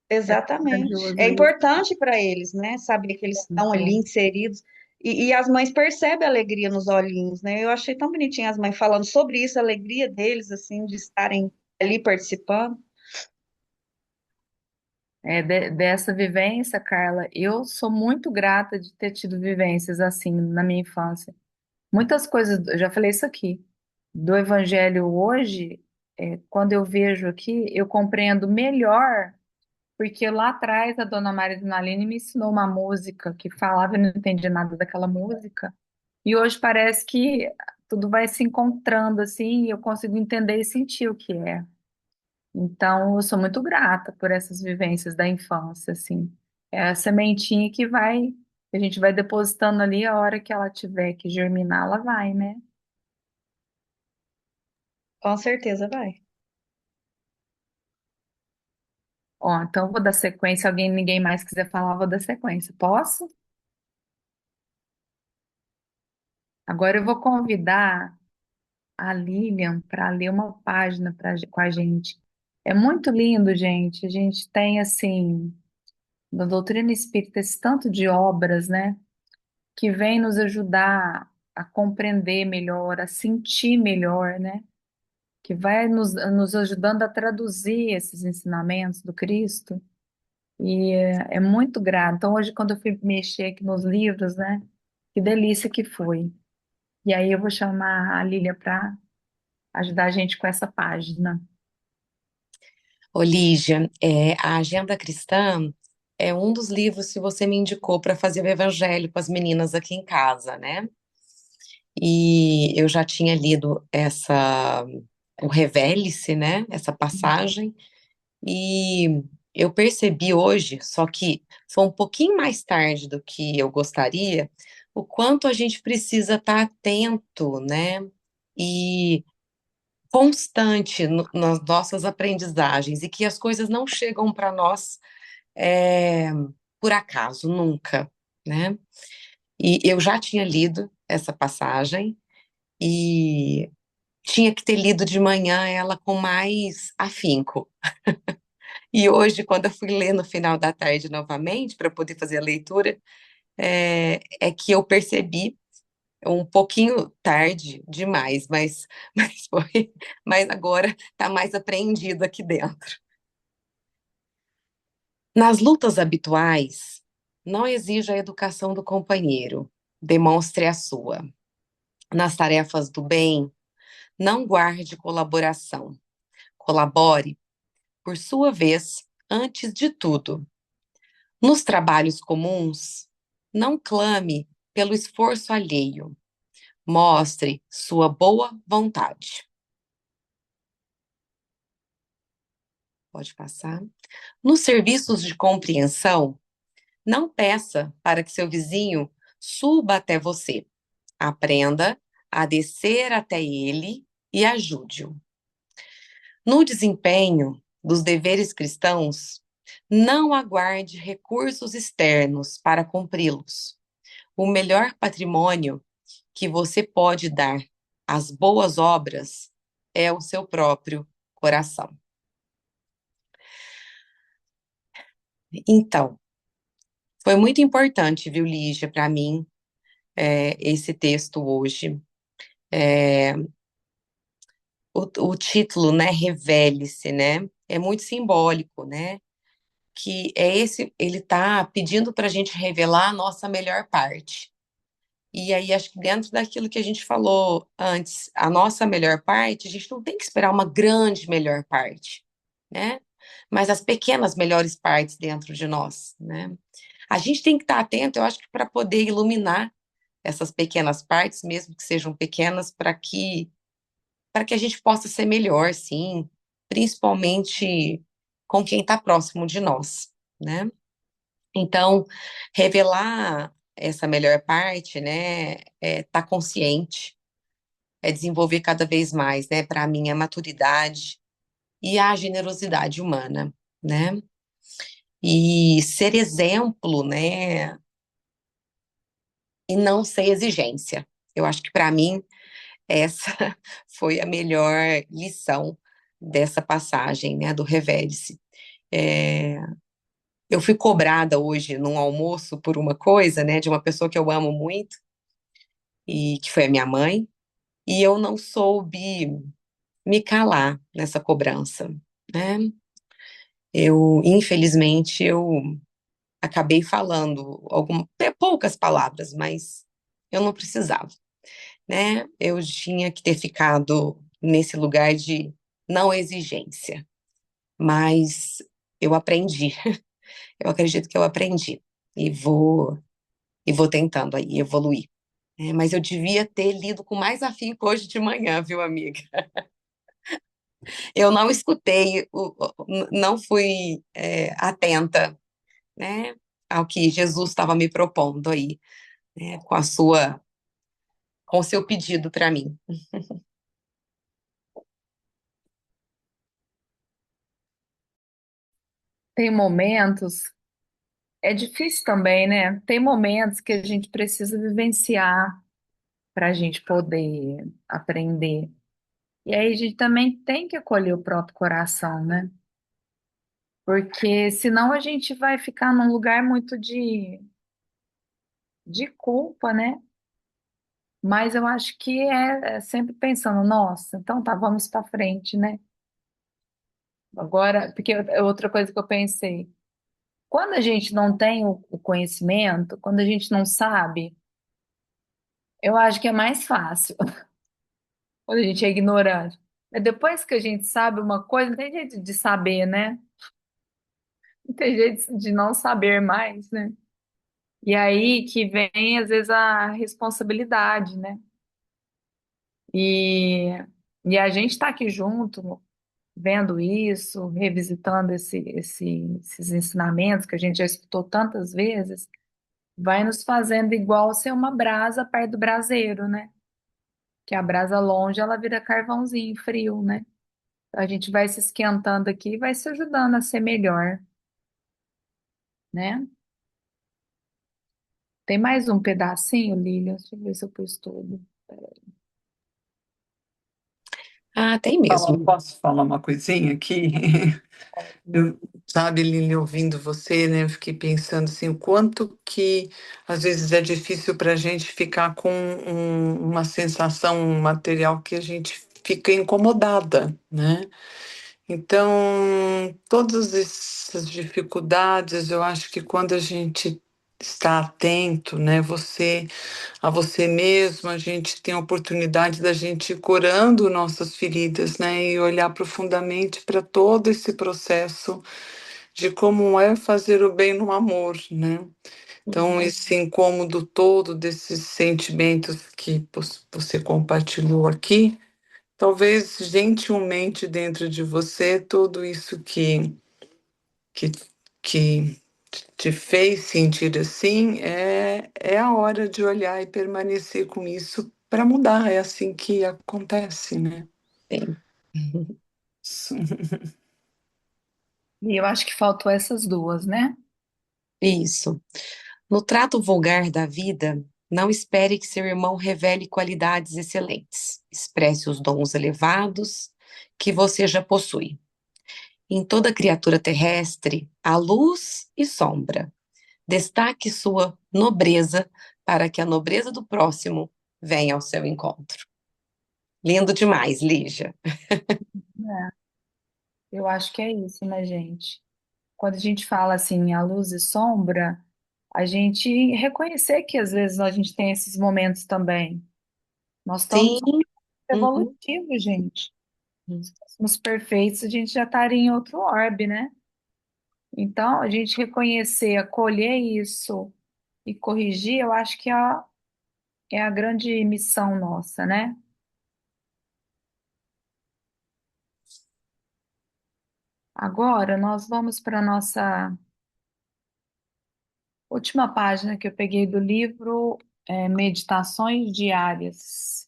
É tão exatamente. grandioso É isso. importante para eles, né? Saber que eles estão ali Então, inseridos. E as mães percebem a alegria nos olhinhos, né? Eu achei tão bonitinho as mães falando sobre isso, a alegria deles, assim, de estarem ali participando. dessa vivência, Carla, eu sou muito grata de ter tido vivências assim na minha infância. Muitas coisas, eu já falei isso aqui, do Evangelho hoje, quando eu vejo aqui, eu compreendo melhor, porque lá atrás a Dona Maria Naline me ensinou uma música que falava e não entendia nada daquela música. E hoje parece que tudo vai se encontrando assim, e eu consigo entender e sentir o que é. Então, eu sou muito grata por essas vivências da infância, assim. É a sementinha que a gente vai depositando ali, a hora que ela tiver que germinar, ela vai, né? Com certeza vai. Ó, então eu vou dar sequência. Ninguém mais quiser falar, eu vou dar sequência. Posso? Agora eu vou convidar a Lilian para ler uma página com a gente. É muito lindo, gente. A gente tem, assim, na doutrina espírita, esse tanto de obras, né? Que vem nos ajudar a compreender melhor, a sentir melhor, né? Que vai nos ajudando a traduzir esses ensinamentos do Cristo. E é muito grato. Então, hoje, quando eu fui mexer aqui nos livros, né? Que delícia que foi. E aí eu vou chamar a Lília para ajudar a gente com essa página. Ô, Lígia, a Agenda Cristã é um dos livros que você me indicou para fazer o evangelho com as meninas aqui em casa, né? E eu já tinha lido o Revele-se, né? Essa passagem, e eu percebi hoje, só que foi um pouquinho mais tarde do que eu gostaria, o quanto a gente precisa estar atento, né? E constante nas nossas aprendizagens, e que as coisas não chegam para nós é, por acaso, nunca, né? E eu já tinha lido essa passagem e tinha que ter lido de manhã ela com mais afinco. E hoje, quando eu fui ler no final da tarde novamente, para poder fazer a leitura, é que eu percebi um pouquinho tarde demais, mas foi, mas agora está mais apreendido aqui dentro. Nas lutas habituais, não exija a educação do companheiro, demonstre a sua. Nas tarefas do bem, não guarde colaboração. Colabore, por sua vez, antes de tudo. Nos trabalhos comuns, não clame pelo esforço alheio. Mostre sua boa vontade. Pode passar. Nos serviços de compreensão, não peça para que seu vizinho suba até você. Aprenda a descer até ele e ajude-o. No desempenho dos deveres cristãos, não aguarde recursos externos para cumpri-los. O melhor patrimônio que você pode dar às boas obras é o seu próprio coração. Então, foi muito importante, viu, Lígia, para mim, esse texto hoje. É, o título, né, Revele-se, né, é muito simbólico, né, que é esse, ele está pedindo para a gente revelar a nossa melhor parte. E aí, acho que dentro daquilo que a gente falou antes, a nossa melhor parte, a gente não tem que esperar uma grande melhor parte, né? Mas as pequenas melhores partes dentro de nós, né? A gente tem que estar atento, eu acho que para poder iluminar essas pequenas partes, mesmo que sejam pequenas, para que a gente possa ser melhor, sim, principalmente com quem está próximo de nós, né? Então, revelar essa melhor parte, né, tá consciente, é desenvolver cada vez mais, né, para mim, a maturidade e a generosidade humana, né? E ser exemplo, né, e não ser exigência. Eu acho que para mim essa foi a melhor lição dessa passagem, né, do Revele-se. É, eu fui cobrada hoje num almoço por uma coisa, né, de uma pessoa que eu amo muito e que foi a minha mãe, e eu não soube me calar nessa cobrança, né? Infelizmente, eu acabei falando poucas palavras, mas eu não precisava, né? Eu tinha que ter ficado nesse lugar de não exigência, mas eu aprendi. Eu acredito que eu aprendi e vou tentando aí evoluir. Mas eu devia ter lido com mais afinco hoje de manhã, viu, amiga? Eu não escutei, não fui atenta, né, ao que Jesus estava me propondo aí, né, com o seu pedido para mim. Tem momentos, é difícil também, né? Tem momentos que a gente precisa vivenciar para a gente poder aprender. E aí a gente também tem que acolher o próprio coração, né? Porque senão a gente vai ficar num lugar muito de culpa, né? Mas eu acho que é sempre pensando, nossa, então tá, vamos para frente, né? Agora, porque é outra coisa que eu pensei, quando a gente não tem o conhecimento, quando a gente não sabe, eu acho que é mais fácil quando a gente é ignorante. Mas depois que a gente sabe uma coisa, não tem jeito de saber, né? Não tem jeito de não saber mais, né? E aí que vem, às vezes, a responsabilidade, né? E, e a gente está aqui junto, vendo isso, revisitando esses ensinamentos que a gente já escutou tantas vezes, vai nos fazendo igual ser uma brasa perto do braseiro, né? Que a brasa longe, ela vira carvãozinho frio, né? A gente vai se esquentando aqui e vai se ajudando a ser melhor, né? Tem mais um pedacinho, Lilian? Deixa eu ver se eu pus tudo. Ah, tem mesmo. Posso falar uma coisinha aqui? Eu, sabe, Lili, ouvindo você, né, eu fiquei pensando assim, o quanto que às vezes é difícil para a gente ficar com uma sensação material que a gente fica incomodada, né? Então, todas essas dificuldades, eu acho que quando a gente está atento, né, a você mesmo, a gente tem a oportunidade da gente ir curando nossas feridas, né, e olhar profundamente para todo esse processo de como é fazer o bem no amor, né? Então, esse incômodo todo desses sentimentos que você compartilhou aqui, talvez gentilmente dentro de você, tudo isso que, que te fez sentir assim, é a hora de olhar e permanecer com isso para mudar. É assim que acontece, né? Sim. Isso. E eu acho que faltou essas duas, né? Isso. No trato vulgar da vida, não espere que seu irmão revele qualidades excelentes. Expresse os dons elevados que você já possui. Em toda criatura terrestre, há luz e sombra. Destaque sua nobreza para que a nobreza do próximo venha ao seu encontro. Lindo demais, Lígia. É, eu acho que é isso, né, gente? Quando a gente fala assim, a luz e sombra, a gente reconhecer que às vezes a gente tem esses momentos também. Nós Sim. estamos Uhum. evolutivos, gente. Se fôssemos perfeitos, a gente já estaria em outro orbe, né? Então, a gente reconhecer, acolher isso e corrigir, eu acho que é a grande missão nossa, né? Agora, nós vamos para a nossa última página que eu peguei do livro, Meditações Diárias,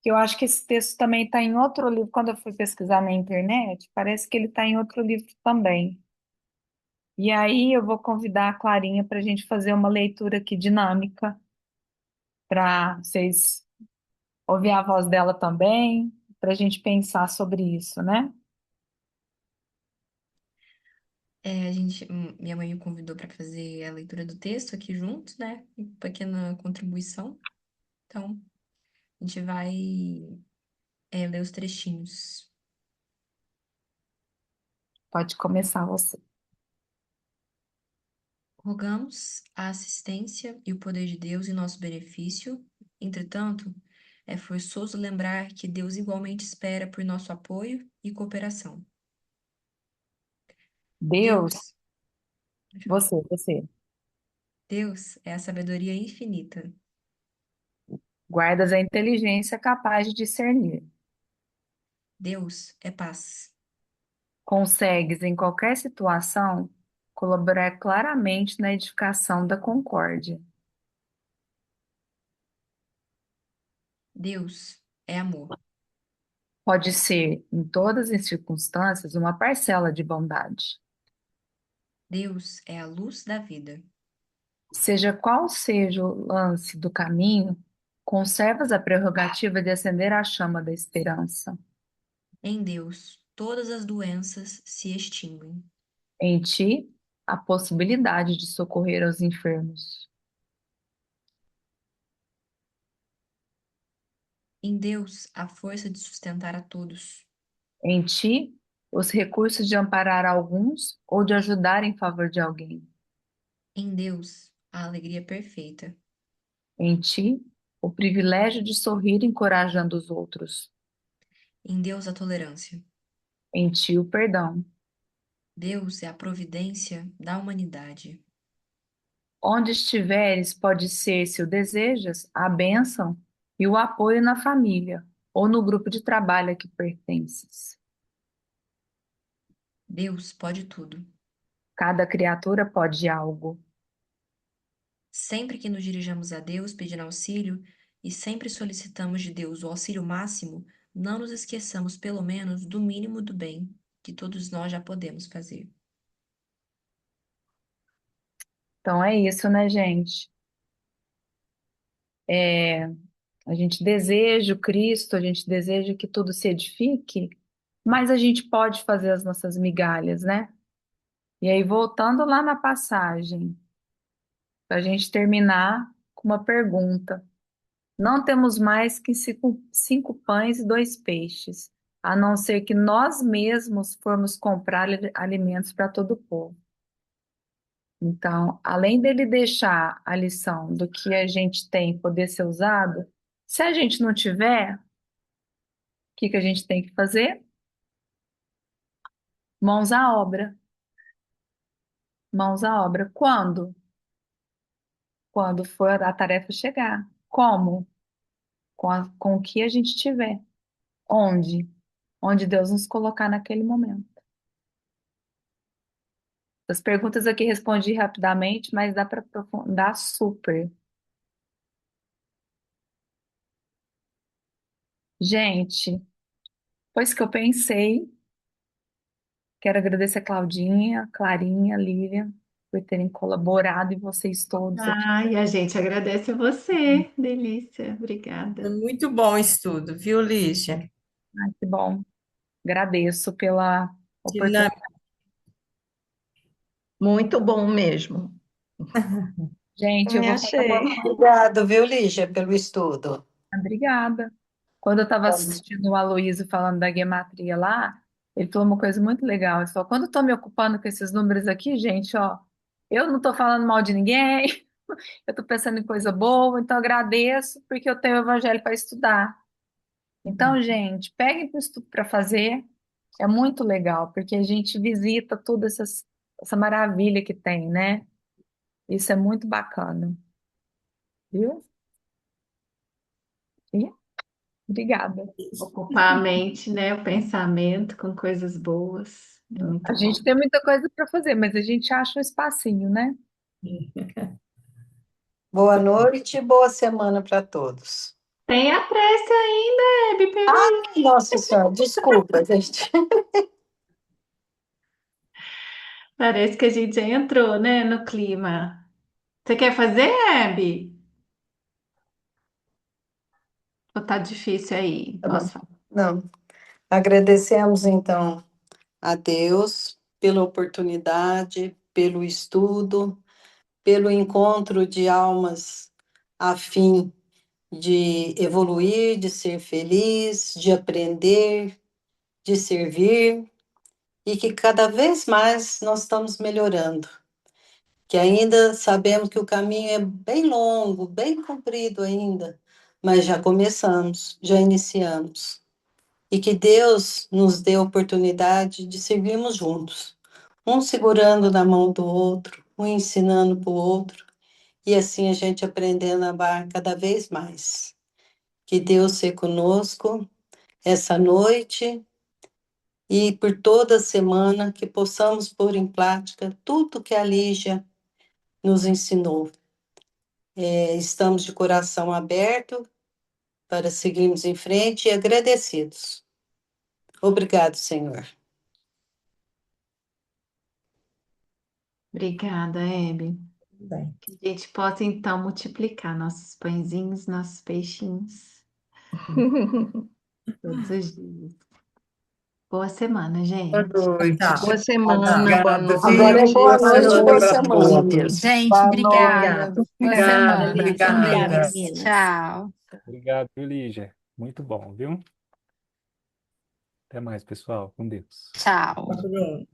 que eu acho que esse texto também está em outro livro. Quando eu fui pesquisar na internet, parece que ele está em outro livro também. E aí eu vou convidar a Clarinha para a gente fazer uma leitura aqui dinâmica, para vocês ouvir a voz dela também, para a gente pensar sobre isso, né? Minha mãe me convidou para fazer a leitura do texto aqui juntos, né? Uma pequena contribuição. Então, a gente vai, ler os trechinhos. Pode começar você. Rogamos a assistência e o poder de Deus em nosso benefício. Entretanto, é forçoso lembrar que Deus igualmente espera por nosso apoio e cooperação. Deus, Deus, pode falar. você, Deus é a sabedoria infinita. guardas a inteligência capaz de discernir. Deus é paz. Consegues, em qualquer situação, colaborar claramente na edificação da concórdia. Deus é amor. Pode ser, em todas as circunstâncias, uma parcela de bondade. Deus é a luz da vida. Seja qual seja o lance do caminho, conservas a prerrogativa de acender a chama da esperança. Em Deus, todas as doenças se extinguem. Em ti, a possibilidade de socorrer aos enfermos. Em Deus, a força de sustentar a todos. Em ti, os recursos de amparar alguns ou de ajudar em favor de alguém. Em Deus, a alegria perfeita. Em ti, o privilégio de sorrir encorajando os outros. Em Deus, a tolerância. Em ti, o perdão. Deus é a providência da humanidade. Onde estiveres, pode ser, se o desejas, a bênção e o apoio na família ou no grupo de trabalho a que pertences. Deus pode tudo. Cada criatura pode algo. Sempre que nos dirigamos a Deus pedindo auxílio e sempre solicitamos de Deus o auxílio máximo, não nos esqueçamos, pelo menos, do mínimo do bem que todos nós já podemos fazer. Então é isso, né, gente? É, a gente deseja o Cristo, a gente deseja que tudo se edifique, mas a gente pode fazer as nossas migalhas, né? E aí, voltando lá na passagem, para a gente terminar com uma pergunta. Não temos mais que cinco pães e dois peixes, a não ser que nós mesmos formos comprar alimentos para todo o povo. Então, além dele deixar a lição do que a gente tem poder ser usado, se a gente não tiver, o que que a gente tem que fazer? Mãos à obra. Mãos à obra. Quando? Quando for a tarefa chegar. Como? Com o que a gente tiver. Onde? Onde Deus nos colocar naquele momento. As perguntas aqui respondi rapidamente, mas dá para aprofundar super. Gente, pois que eu pensei, quero agradecer a Claudinha, Clarinha, Lívia, por terem colaborado e vocês todos aqui. Ai, a gente agradece a você. Delícia. Foi Obrigada. muito bom o estudo, viu, Lígia? Ai, que bom. Agradeço pela oportunidade. Dinâmica. Muito bom mesmo. Gente, eu Também vou achei. Obrigado, viu, Lígia, pelo estudo. Obrigada. Quando eu estava assistindo o Aloysio falando da gematria lá, ele falou uma coisa muito legal. Ele falou, quando eu estou me ocupando com esses números aqui, gente, ó, eu não estou falando mal de ninguém, eu estou pensando em coisa boa, então eu agradeço porque eu tenho o evangelho para estudar. Então, gente, peguem para estudo para fazer, é muito legal, porque a gente visita toda essa maravilha que tem, né? Isso é muito bacana, viu? E obrigada. Ocupar a mente, né? O pensamento com coisas boas. É A muito gente bom. tem muita coisa para fazer, mas a gente acha um espacinho, né? Boa noite e boa semana para todos. Tem a prece ainda, Hebe, peraí. Ai, Nossa Senhora, desculpa, gente. Parece que a gente já entrou, né, no clima. Você quer fazer, Hebe? Ou tá difícil aí? Tá bom. Posso falar? Não. Agradecemos então a Deus pela oportunidade, pelo estudo, pelo encontro de almas a fim de evoluir, de ser feliz, de aprender, de servir, e que cada vez mais nós estamos melhorando, que ainda sabemos que o caminho é bem longo, bem comprido ainda, mas já começamos, já iniciamos. E que Deus nos dê a oportunidade de seguirmos juntos, um segurando na mão do outro, um ensinando para o outro, e assim a gente aprendendo a amar cada vez mais. Que Deus seja conosco essa noite e por toda a semana, que possamos pôr em prática tudo que a Lígia nos ensinou. Estamos de coração aberto para seguirmos em frente e agradecidos. Obrigado, Senhor. Obrigada, Hebe. Bem. Que a gente possa, então, multiplicar nossos pãezinhos, nossos peixinhos, todos os dias. Boa semana, Boa gente. noite. Tchau. Boa semana, boa Obrigada, Agora é viu? noite. boa Boa Boa noite, semana boa para noite. semana. todos. Gente, Boa obrigada. noite. Obrigada. Boa Obrigada, semana, Lígia. Obrigada, obrigada. Beijo. meninas. Tchau. Obrigado, viu, Lígia? Muito bom, viu? Até mais, pessoal. Com Deus. Tchau. Tá bem.